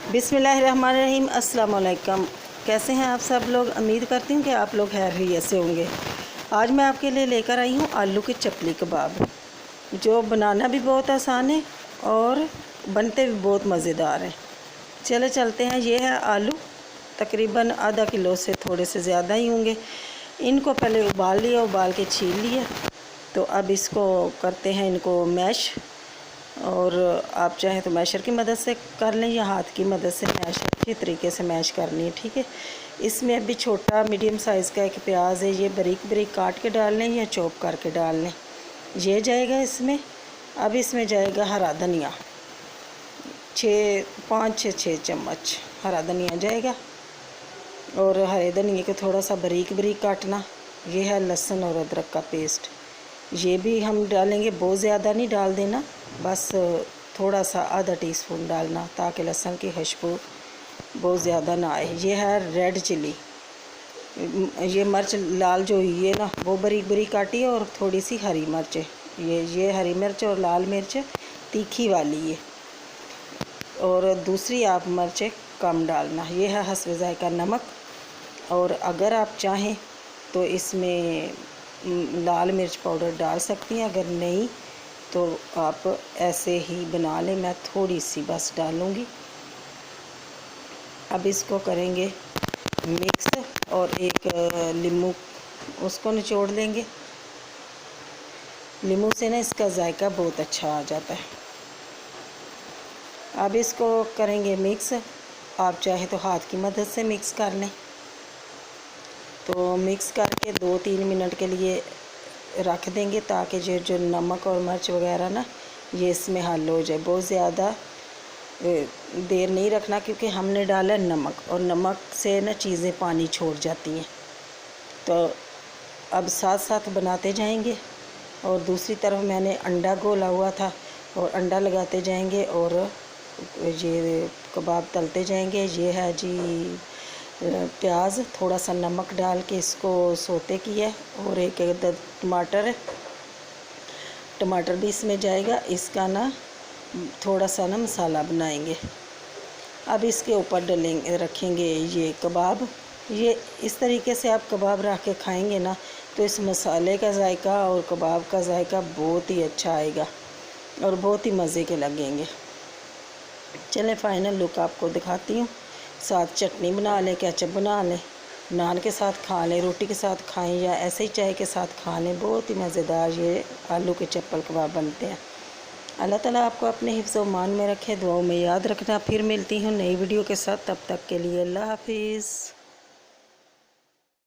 बिस्मिल्लाहिर्रहमानिर्रहीम। अस्सलाम वालेकुम। कैसे हैं आप सब लोग? उम्मीद करती हूँ कि आप लोग खैरियत से होंगे। आज मैं आपके लिए लेकर आई हूँ आलू के चपली कबाब, जो बनाना भी बहुत आसान है और बनते भी बहुत मज़ेदार हैं। चले चलते हैं। ये है आलू, तकरीबन आधा किलो से थोड़े से ज़्यादा ही होंगे। इनको पहले उबाल लिया, उबाल के छील लिया। तो अब इसको करते हैं, इनको मैश, और आप चाहें तो मैशर की मदद से कर लें या हाथ की मदद से मैश अच्छी तरीके से मैश करनी है, ठीक है। इसमें अभी छोटा मीडियम साइज़ का एक प्याज है, ये बारीक बारीक काट के डाल लें या चॉप करके डाल लें। ये जाएगा इसमें। अब इसमें जाएगा हरा धनिया, 5 से 6 चम्मच हरा धनिया जाएगा। और हरे धनिया को थोड़ा सा बारीक बारीक काटना। ये है लहसुन और अदरक का पेस्ट, ये भी हम डालेंगे। बहुत ज़्यादा नहीं डाल देना, बस थोड़ा सा आधा टीस्पून डालना, ताकि लहसुन की खुशबू बहुत ज़्यादा ना आए। ये है रेड चिली, ये मिर्च लाल जो हुई है ना, वो बारीक बारीक काटी है। और थोड़ी सी हरी मिर्च, ये हरी मिर्च और लाल मिर्च तीखी वाली है। और दूसरी आप मिर्चें कम डालना। ये है हस्ब ज़ायका नमक। और अगर आप चाहें तो इसमें लाल मिर्च पाउडर डाल सकती हैं, अगर नहीं तो आप ऐसे ही बना लें। मैं थोड़ी सी बस डालूँगी। अब इसको करेंगे मिक्स, और एक नींबू उसको निचोड़ लेंगे। नींबू से ना इसका जायका बहुत अच्छा आ जाता है। अब इसको करेंगे मिक्स। आप चाहे तो हाथ की मदद से मिक्स कर लें। तो मिक्स करके 2-3 मिनट के लिए रख देंगे, ताकि जो नमक और मिर्च वगैरह ना ये इसमें हल हो जाए। बहुत ज़्यादा देर नहीं रखना, क्योंकि हमने डाला है नमक, और नमक से ना चीज़ें पानी छोड़ जाती हैं। तो अब साथ साथ बनाते जाएंगे। और दूसरी तरफ मैंने अंडा घोला हुआ था, और अंडा लगाते जाएंगे और ये कबाब तलते जाएंगे। ये है जी प्याज, थोड़ा सा नमक डाल के इसको सोते किया, और एक टमाटर है, टमाटर भी इसमें जाएगा। इसका ना थोड़ा सा ना मसाला बनाएंगे। अब इसके ऊपर डलेंगे, रखेंगे ये कबाब। ये इस तरीके से आप कबाब रख के खाएंगे ना, तो इस मसाले का जायका और कबाब का जायका बहुत ही अच्छा आएगा और बहुत ही मज़े के लगेंगे। चलें फाइनल लुक आपको दिखाती हूँ। साथ चटनी बना लें, केचप बना लें, नान के साथ खा लें, रोटी के साथ खाएं, या ऐसे ही चाय के साथ खा लें। बहुत ही मज़ेदार ये आलू के चप्पल कबाब बनते हैं। अल्लाह ताला आपको अपने हिफ्ज़ व मान में रखे, दुआओं में याद रखना। फिर मिलती हूँ नई वीडियो के साथ, तब तक के लिए अल्लाह हाफिज़।